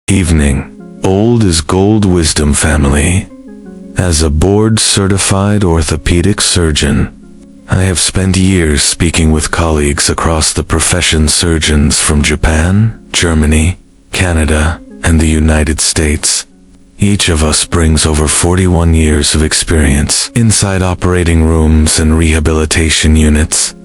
Evening. Old is gold, wisdom family. As a board-certified orthopedic surgeon, I have spent years speaking with colleagues across the profession, surgeons from Japan, Germany, Canada, and the United States. Each of us brings over 41 years of experience inside operating rooms and rehabilitation units.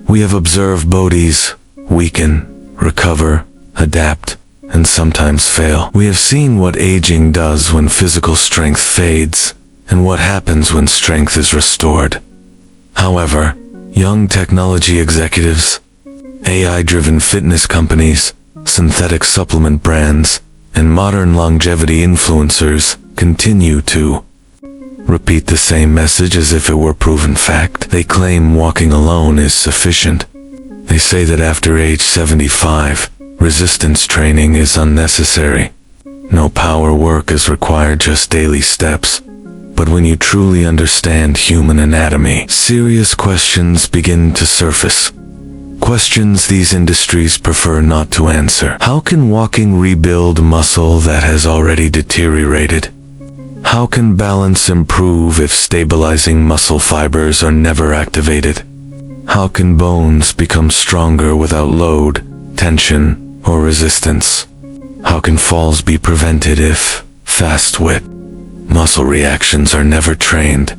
We have observed bodies weaken, recover, adapt, and sometimes fail. We have seen what aging does when physical strength fades, and what happens when strength is restored. However, young technology executives, AI-driven fitness companies, synthetic supplement brands, and modern longevity influencers continue to repeat the same message as if it were proven fact. They claim walking alone is sufficient. They say that after age 75, resistance training is unnecessary. No power work is required, just daily steps. But when you truly understand human anatomy, serious questions begin to surface. Questions these industries prefer not to answer. How can walking rebuild muscle that has already deteriorated? How can balance improve if stabilizing muscle fibers are never activated? How can bones become stronger without load, tension, or resistance? How can falls be prevented if fast wit muscle reactions are never trained?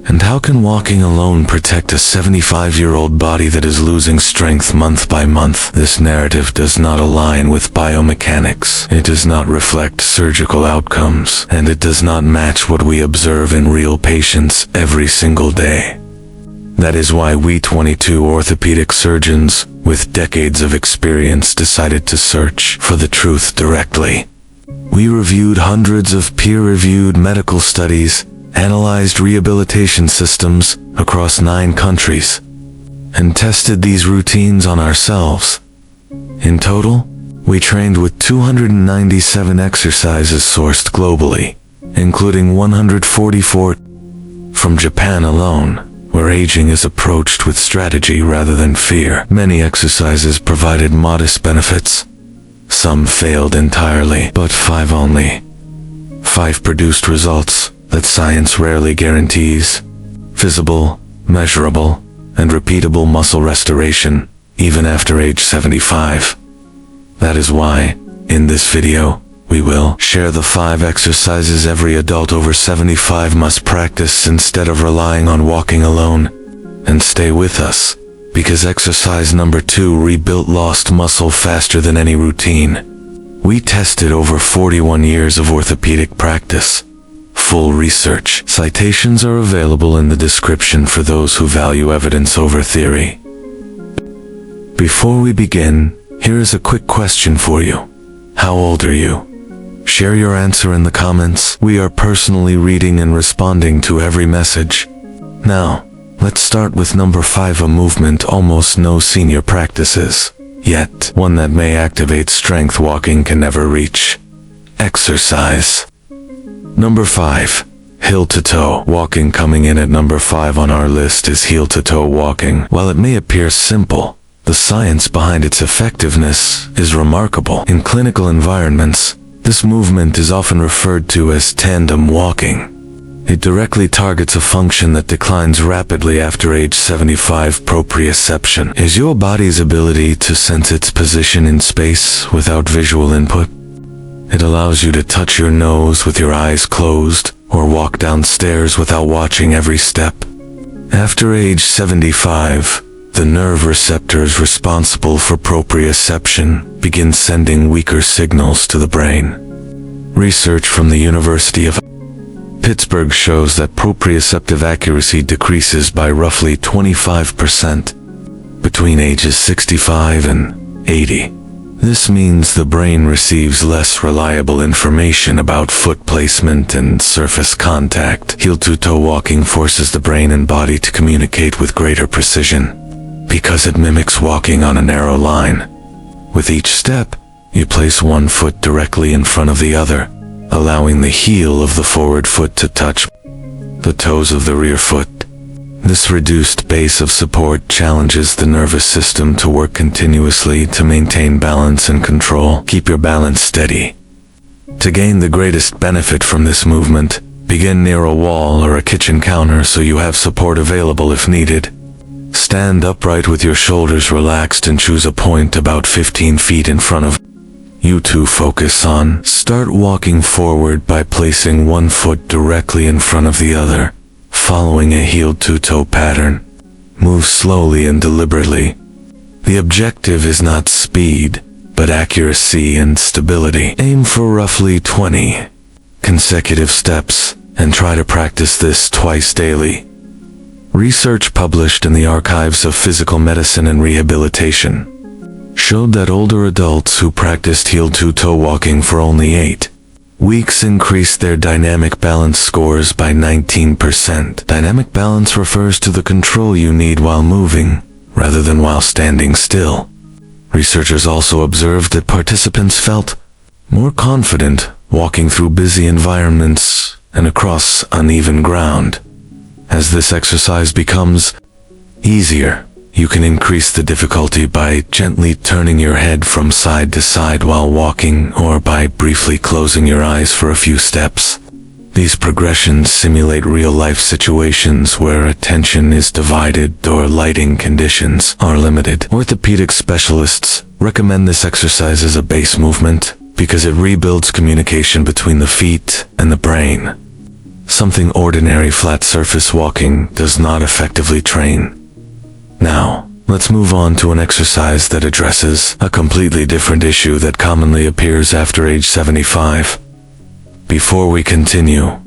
And how can walking alone protect a 75-year-old body that is losing strength month by month? This narrative does not align with biomechanics. It does not reflect surgical outcomes, and it does not match what we observe in real patients every single day. That is why we 22 orthopedic surgeons with decades of experience decided to search for the truth directly. We reviewed hundreds of peer-reviewed medical studies, analyzed rehabilitation systems across 9 countries, and tested these routines on ourselves. In total, we trained with 297 exercises sourced globally, including 144 from Japan alone, where aging is approached with strategy rather than fear. Many exercises provided modest benefits. Some failed entirely, but 5 only. 5 produced results that science rarely guarantees: visible, measurable, and repeatable muscle restoration, even after age 75. That is why, in this video, we will share the 5 exercises every adult over 75 must practice instead of relying on walking alone. And stay with us, because exercise number 2 rebuilt lost muscle faster than any routine. We tested over 41 years of orthopedic practice. Full research citations are available in the description for those who value evidence over theory. Before we begin, here is a quick question for you. How old are you? Share your answer in the comments. We are personally reading and responding to every message. Now, let's start with number 5, a movement almost no senior practices, yet one that may activate strength walking can never reach. Exercise. Number 5. Heel-to-toe walking. Coming in at number 5 on our list is heel-to-toe walking. While it may appear simple, the science behind its effectiveness is remarkable. In clinical environments, this movement is often referred to as tandem walking. It directly targets a function that declines rapidly after age 75. Proprioception is your body's ability to sense its position in space without visual input. It allows you to touch your nose with your eyes closed, or walk downstairs without watching every step. After age 75, the nerve receptors responsible for proprioception begin sending weaker signals to the brain. Research from the University of Pittsburgh shows that proprioceptive accuracy decreases by roughly 25% between ages 65 and 80. This means the brain receives less reliable information about foot placement and surface contact. Heel-to-toe walking forces the brain and body to communicate with greater precision, because it mimics walking on a narrow line. With each step, you place one foot directly in front of the other, allowing the heel of the forward foot to touch the toes of the rear foot. This reduced base of support challenges the nervous system to work continuously to maintain balance and control. Keep your balance steady. To gain the greatest benefit from this movement, begin near a wall or a kitchen counter so you have support available if needed. Stand upright with your shoulders relaxed and choose a point about 15 feet in front of you to focus on. Start walking forward by placing one foot directly in front of the other, following a heel two-toe pattern. Move slowly and deliberately. The objective is not speed, but accuracy and stability. Aim for roughly 20 consecutive steps and try to practice this twice daily. Research published in the Archives of Physical Medicine and Rehabilitation showed that older adults who practiced heel two-toe walking for only 8 weeks increased their dynamic balance scores by 19%. Dynamic balance refers to the control you need while moving, rather than while standing still. Researchers also observed that participants felt more confident walking through busy environments and across uneven ground. As this exercise becomes easier, you can increase the difficulty by gently turning your head from side to side while walking, or by briefly closing your eyes for a few steps. These progressions simulate real-life situations where attention is divided or lighting conditions are limited. Orthopedic specialists recommend this exercise as a base movement because it rebuilds communication between the feet and the brain, something ordinary flat surface walking does not effectively train. Now, let's move on to an exercise that addresses a completely different issue that commonly appears after age 75. Before we continue,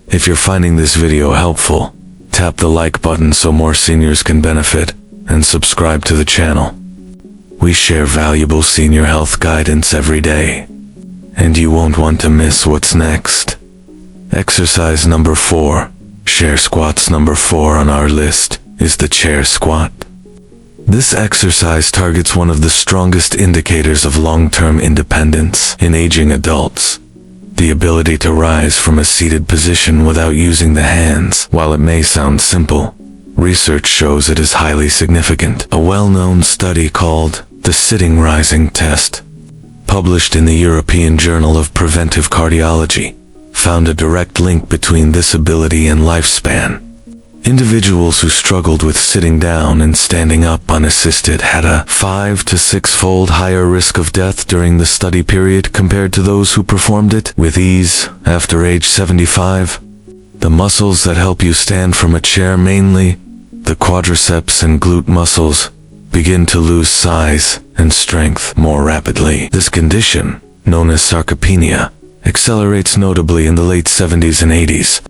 if you're finding this video helpful, tap the like button so more seniors can benefit, and subscribe to the channel. We share valuable senior health guidance every day, and you won't want to miss what's next. Exercise number 4, chair squats. Number 4 on our list is the chair squat. This exercise targets one of the strongest indicators of long-term independence in aging adults: the ability to rise from a seated position without using the hands. While it may sound simple, research shows it is highly significant. A well-known study called the Sitting Rising Test, published in the European Journal of Preventive Cardiology, found a direct link between this ability and lifespan. Individuals who struggled with sitting down and standing up unassisted had a 5 to 6-fold higher risk of death during the study period compared to those who performed it with ease after age 75. The muscles that help you stand from a chair, mainly the quadriceps and glute muscles, begin to lose size and strength more rapidly. This condition, known as sarcopenia, accelerates notably in the late 70s and 80s.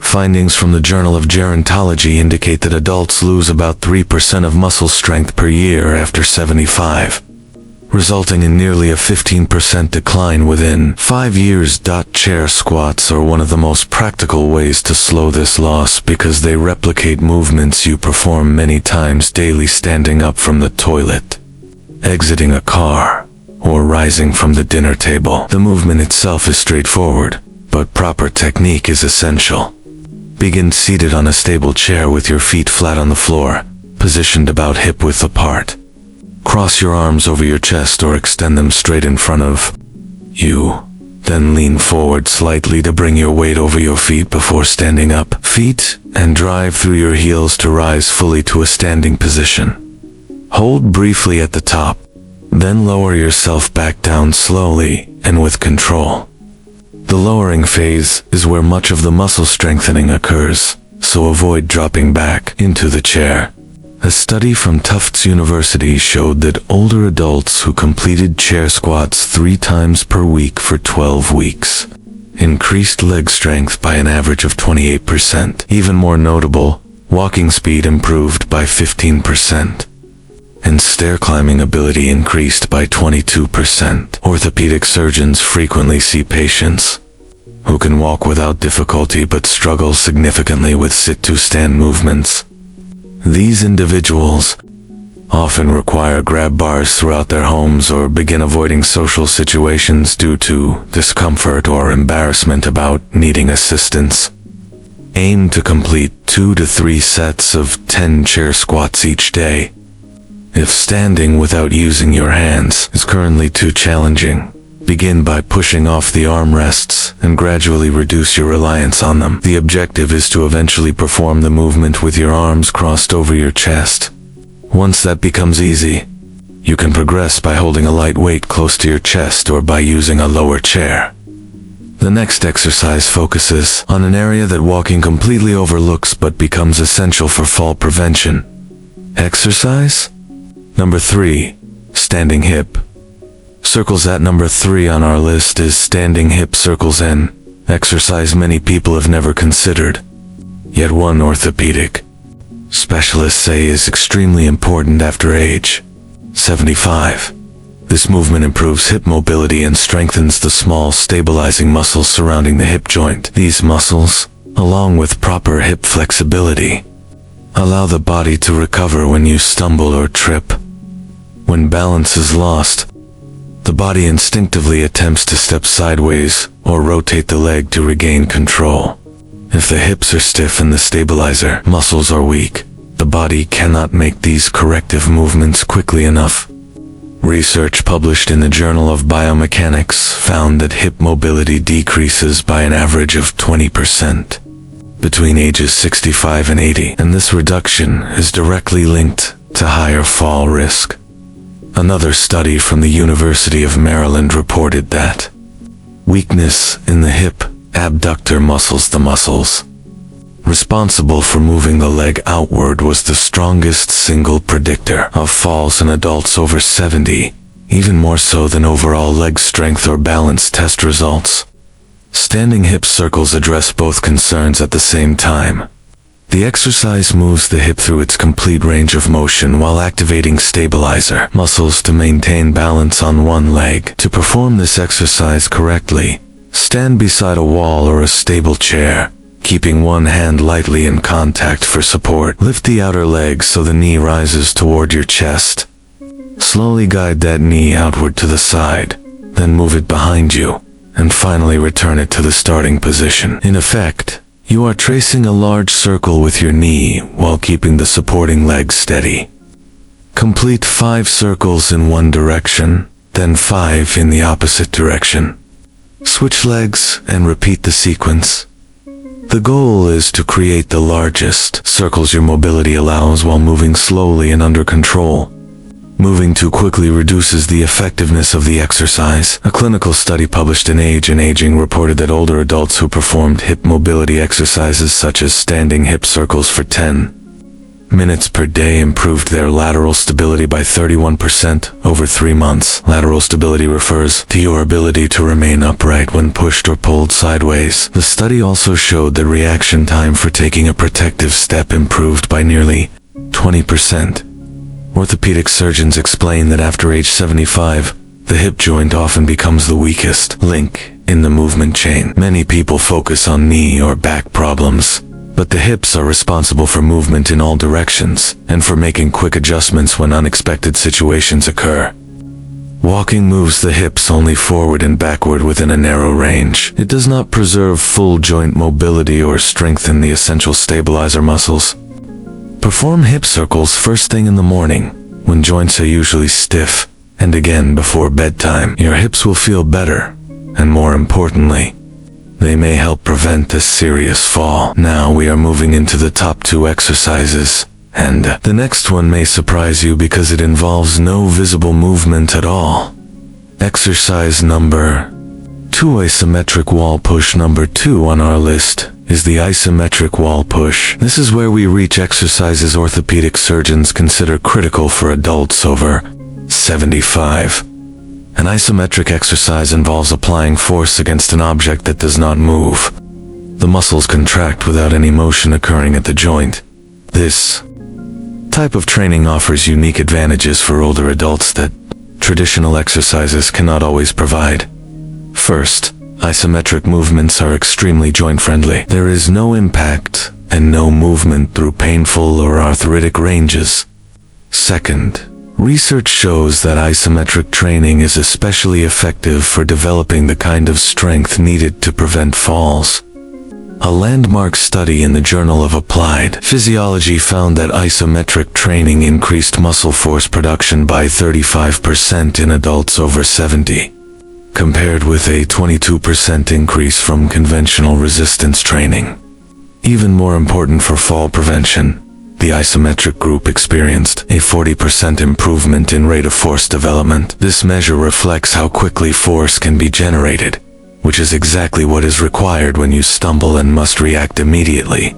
Findings from the Journal of Gerontology indicate that adults lose about 3% of muscle strength per year after 75, resulting in nearly a 15% decline within 5 years. Chair squats are one of the most practical ways to slow this loss because they replicate movements you perform many times daily, standing up from the toilet, exiting a car, or rising from the dinner table. The movement itself is straightforward, but proper technique is essential. Begin seated on a stable chair with your feet flat on the floor, positioned about hip-width apart. Cross your arms over your chest or extend them straight in front of you. Then lean forward slightly to bring your weight over your feet before standing up. Feet and drive through your heels to rise fully to a standing position. Hold briefly at the top, then lower yourself back down slowly and with control. The lowering phase is where much of the muscle strengthening occurs, so avoid dropping back into the chair. A study from Tufts University showed that older adults who completed chair squats 3 times per week for 12 weeks increased leg strength by an average of 28%. Even more notable, walking speed improved by 15%, and stair climbing ability increased by 22%. Orthopedic surgeons frequently see patients who can walk without difficulty but struggle significantly with sit-to-stand movements. These individuals often require grab bars throughout their homes or begin avoiding social situations due to discomfort or embarrassment about needing assistance. Aim to complete 2 to 3 sets of 10 chair squats each day. If standing without using your hands is currently too challenging, Begin by pushing off the armrests and gradually reduce your reliance on them. The objective is to eventually perform the movement with your arms crossed over your chest. Once that becomes easy, you can progress by holding a light weight close to your chest or by using a lower chair. The next exercise focuses on an area that walking completely overlooks but becomes essential for fall prevention. Exercise number 3, standing hip circles. At number 3 on our list is standing hip circles, an exercise many people have never considered, yet one orthopedic specialists say is extremely important after age 75. This movement improves hip mobility and strengthens the small stabilizing muscles surrounding the hip joint. These muscles, along with proper hip flexibility, allow the body to recover when you stumble or trip. When balance is lost, the body instinctively attempts to step sideways or rotate the leg to regain control. If the hips are stiff and the stabilizer muscles are weak, the body cannot make these corrective movements quickly enough. Research published in the Journal of Biomechanics found that hip mobility decreases by an average of 20% between ages 65 and 80, and this reduction is directly linked to higher fall risk. Another study from the University of Maryland reported that weakness in the hip abductor muscles, the muscles responsible for moving the leg outward, was the strongest single predictor of falls in adults over 70, even more so than overall leg strength or balance test results. Standing hip circles address both concerns at the same time. The exercise moves the hip through its complete range of motion while activating stabilizer muscles to maintain balance on one leg. To perform this exercise correctly, stand beside a wall or a stable chair, keeping one hand lightly in contact for support. Lift the outer leg so the knee rises toward your chest. Slowly guide that knee outward to the side, then move it behind you, and finally return it to the starting position. In effect, you are tracing a large circle with your knee while keeping the supporting leg steady. Complete 5 circles in one direction, then 5 in the opposite direction. Switch legs and repeat the sequence. The goal is to create the largest circles your mobility allows while moving slowly and under control. Moving too quickly reduces the effectiveness of the exercise. A clinical study published in Age and Aging reported that older adults who performed hip mobility exercises such as standing hip circles for 10 minutes per day improved their lateral stability by 31% over 3 months. Lateral stability refers to your ability to remain upright when pushed or pulled sideways. The study also showed that reaction time for taking a protective step improved by nearly 20%. Orthopedic surgeons explain that after age 75, the hip joint often becomes the weakest link in the movement chain. Many people focus on knee or back problems, but the hips are responsible for movement in all directions and for making quick adjustments when unexpected situations occur. Walking moves the hips only forward and backward within a narrow range. It does not preserve full joint mobility or strengthen the essential stabilizer muscles. Perform hip circles first thing in the morning, when joints are usually stiff, and again before bedtime. Your hips will feel better, and more importantly, they may help prevent a serious fall. Now we are moving into the top 2 exercises, and the next one may surprise you because it involves no visible movement at all. Exercise number 2, isometric wall push. Number 2 on our list is the isometric wall push. This is where we reach exercises orthopedic surgeons consider critical for adults over 75. An isometric exercise involves applying force against an object that does not move. The muscles contract without any motion occurring at the joint. This type of training offers unique advantages for older adults that traditional exercises cannot always provide. First, isometric movements are extremely joint-friendly. There is no impact and no movement through painful or arthritic ranges. Second, research shows that isometric training is especially effective for developing the kind of strength needed to prevent falls. A landmark study in the Journal of Applied Physiology found that isometric training increased muscle force production by 35% in adults over 70. compared with a 22% increase from conventional resistance training. Even more important for fall prevention, the isometric group experienced a 40% improvement in rate of force development. This measure reflects how quickly force can be generated, which is exactly what is required when you stumble and must react immediately.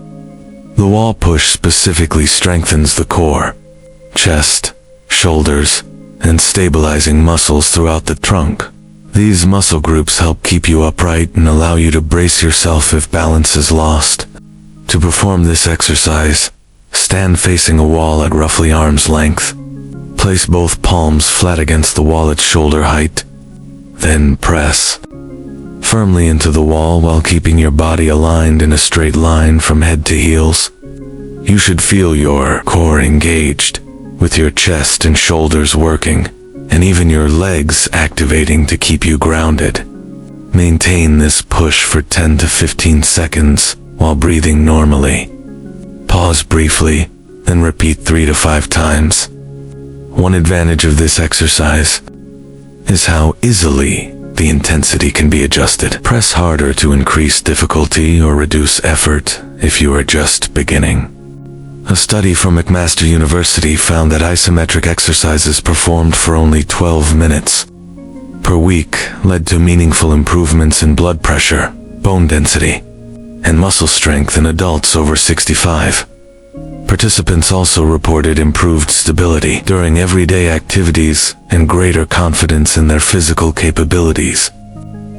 The wall push specifically strengthens the core, chest, shoulders, and stabilizing muscles throughout the trunk. These muscle groups help keep you upright and allow you to brace yourself if balance is lost. To perform this exercise, stand facing a wall at roughly arm's length. Place both palms flat against the wall at shoulder height. Then press firmly into the wall while keeping your body aligned in a straight line from head to heels. You should feel your core engaged, with your chest and shoulders working, and even your legs activating to keep you grounded. Maintain this push for 10 to 15 seconds while breathing normally. Pause briefly, then repeat 3 to 5 times. One advantage of this exercise is how easily the intensity can be adjusted. Press harder to increase difficulty or reduce effort if you are just beginning. A study from McMaster University found that isometric exercises performed for only 12 minutes per week led to meaningful improvements in blood pressure, bone density, and muscle strength in adults over 65. Participants also reported improved stability during everyday activities and greater confidence in their physical capabilities.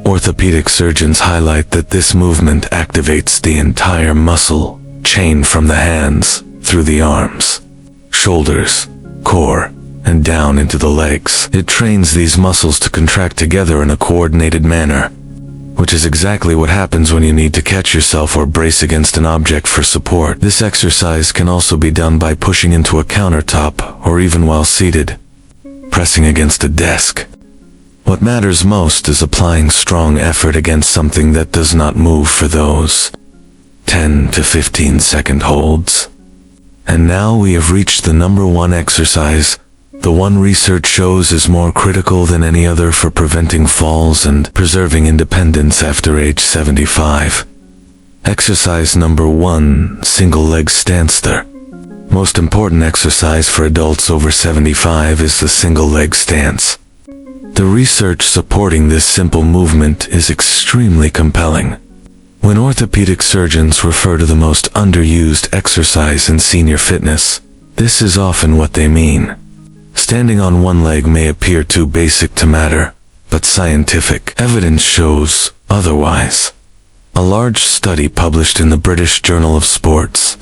Orthopedic surgeons highlight that this movement activates the entire muscle chain from the hands through the arms, shoulders, core, and down into the legs. It trains these muscles to contract together in a coordinated manner, which is exactly what happens when you need to catch yourself or brace against an object for support. This exercise can also be done by pushing into a countertop or even while seated, pressing against a desk. What matters most is applying strong effort against something that does not move for those 10 to 15 second holds. And now we have reached the number one exercise, the one research shows is more critical than any other for preventing falls and preserving independence after age 75. Exercise number 1, single leg stance. The most important exercise for adults over 75 is the single leg stance. The research supporting this simple movement is extremely compelling. When orthopedic surgeons refer to the most underused exercise in senior fitness, this is often what they mean. Standing on one leg may appear too basic to matter, but scientific evidence shows otherwise. A large study published in the British Journal of Sports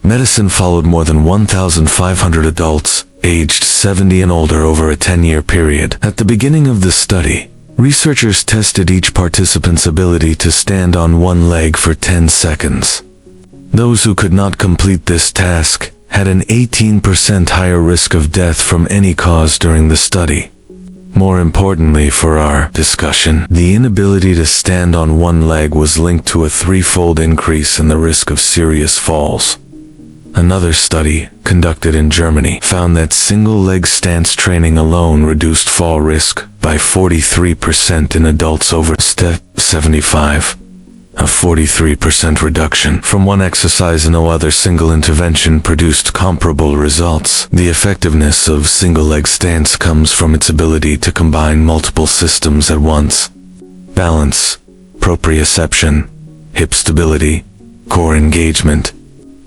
Medicine followed more than 1,500 adults, aged 70 and older over a 10-year period. At the beginning of the study, researchers tested each participant's ability to stand on one leg for 10 seconds. Those who could not complete this task had an 18% higher risk of death from any cause during the study. More importantly for our discussion, the inability to stand on one leg was linked to a 3-fold increase in the risk of serious falls. Another study, conducted in Germany, found that single-leg stance training alone reduced fall risk by 43% in adults over 75. A 43% reduction from one exercise. No other single intervention produced comparable results. The effectiveness of single-leg stance comes from its ability to combine multiple systems at once. Balance, proprioception, hip stability, core engagement,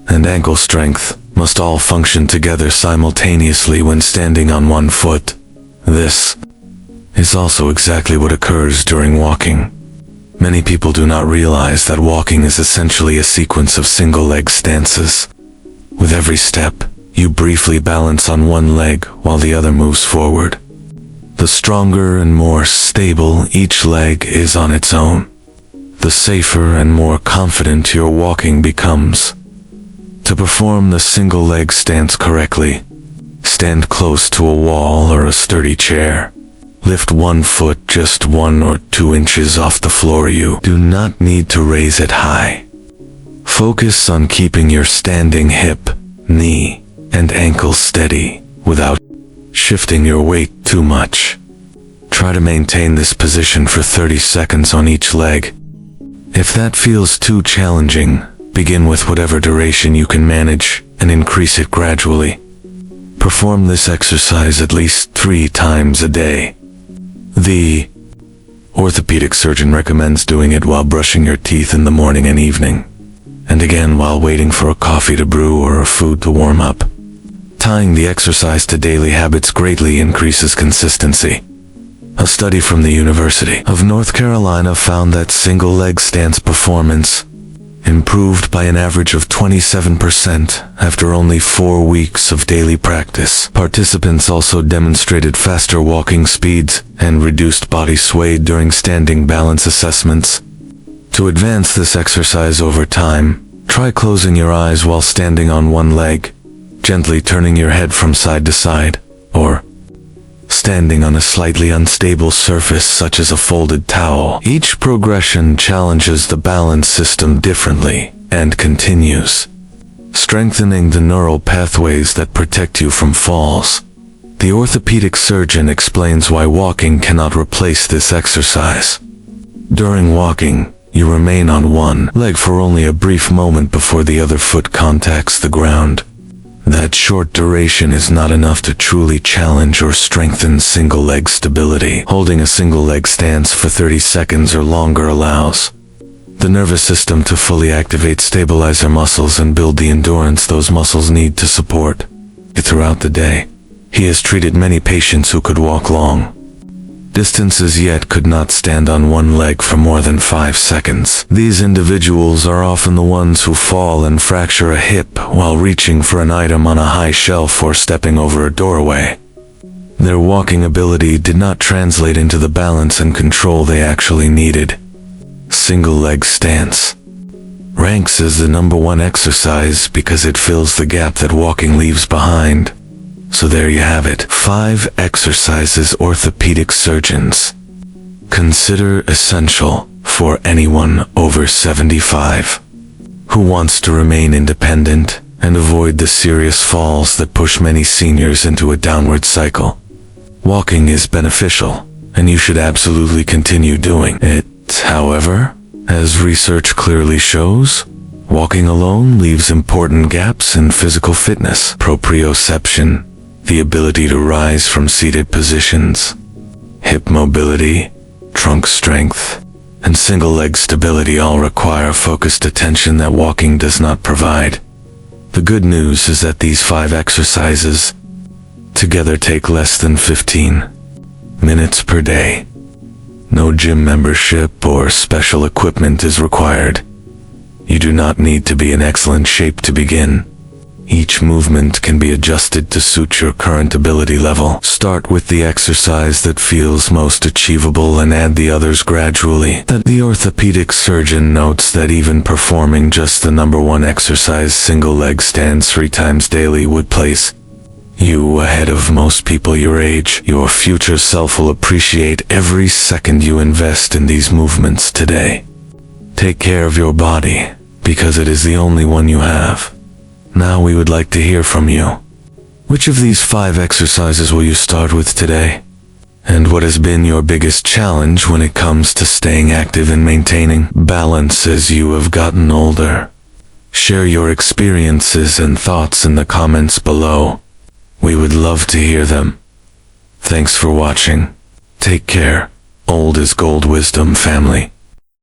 and ankle strength must all function together simultaneously when standing on one foot. This is also exactly what occurs during walking. Many people do not realize that walking is essentially a sequence of single-leg stances. With every step, you briefly balance on one leg while the other moves forward. The stronger and more stable each leg is on its own, the safer and more confident your walking becomes. To perform the single-leg stance correctly, stand close to a wall or a sturdy chair. Lift one foot just 1 or 2 inches off the floor. You do not need to raise it high. Focus on keeping your standing hip, knee, and ankle steady without shifting your weight too much. Try to maintain this position for 30 seconds on each leg. If that feels too challenging, begin with whatever duration you can manage and increase it gradually. Perform this exercise at least 3 times a day. The orthopedic surgeon recommends doing it while brushing your teeth in the morning and evening, and again while waiting for a coffee to brew or a food to warm up. Tying the exercise to daily habits greatly increases consistency. A study from the University of North Carolina found that single leg stance performance improved by an average of 27% after only 4 weeks of daily practice. Participants also demonstrated faster walking speeds and reduced body sway during standing balance assessments. To advance this exercise over time, try closing your eyes while standing on one leg, gently turning your head from side to side, or standing on a slightly unstable surface such as a folded towel. Each progression challenges the balance system differently and continues, strengthening the neural pathways that protect you from falls. The orthopedic surgeon explains why walking cannot replace this exercise. During walking, you remain on one leg for only a brief moment before the other foot contacts the ground. That short duration is not enough to truly challenge or strengthen single leg stability. Holding a single leg stance for 30 seconds or longer allows the nervous system to fully activate stabilizer muscles and build the endurance those muscles need to support it throughout the day. He has treated many patients who could walk long distances yet could not stand on one leg for more than 5 seconds. These individuals are often the ones who fall and fracture a hip while reaching for an item on a high shelf or stepping over a doorway. Their walking ability did not translate into the balance and control they actually needed. Single leg stance ranks as the #1 exercise because it fills the gap that walking leaves behind. So there you have it. 5 exercises orthopedic surgeons consider essential for anyone over 75 who wants to remain independent and avoid the serious falls that push many seniors into a downward cycle. Walking is beneficial, and you should absolutely continue doing it. However, as research clearly shows, walking alone leaves important gaps in physical fitness. Proprioception, the ability to rise from seated positions, hip mobility, trunk strength, and single leg stability all require focused attention that walking does not provide. The good news is that these 5 exercises together take less than 15 minutes per day. No gym membership or special equipment is required. You do not need to be in excellent shape to begin. Each movement can be adjusted to suit your current ability level. Start with the exercise that feels most achievable and add the others gradually. The orthopedic surgeon notes that even performing just the #1 exercise, single leg stance 3 times daily, would place you ahead of most people your age. Your future self will appreciate every second you invest in these movements today. Take care of your body, because it is the only one you have. Now we would like to hear from you. Which of these 5 exercises will you start with today? And what has been your biggest challenge when it comes to staying active and maintaining balance as you have gotten older? Share your experiences and thoughts in the comments below. We would love to hear them. Thanks for watching. Take care. Old is gold wisdom, family.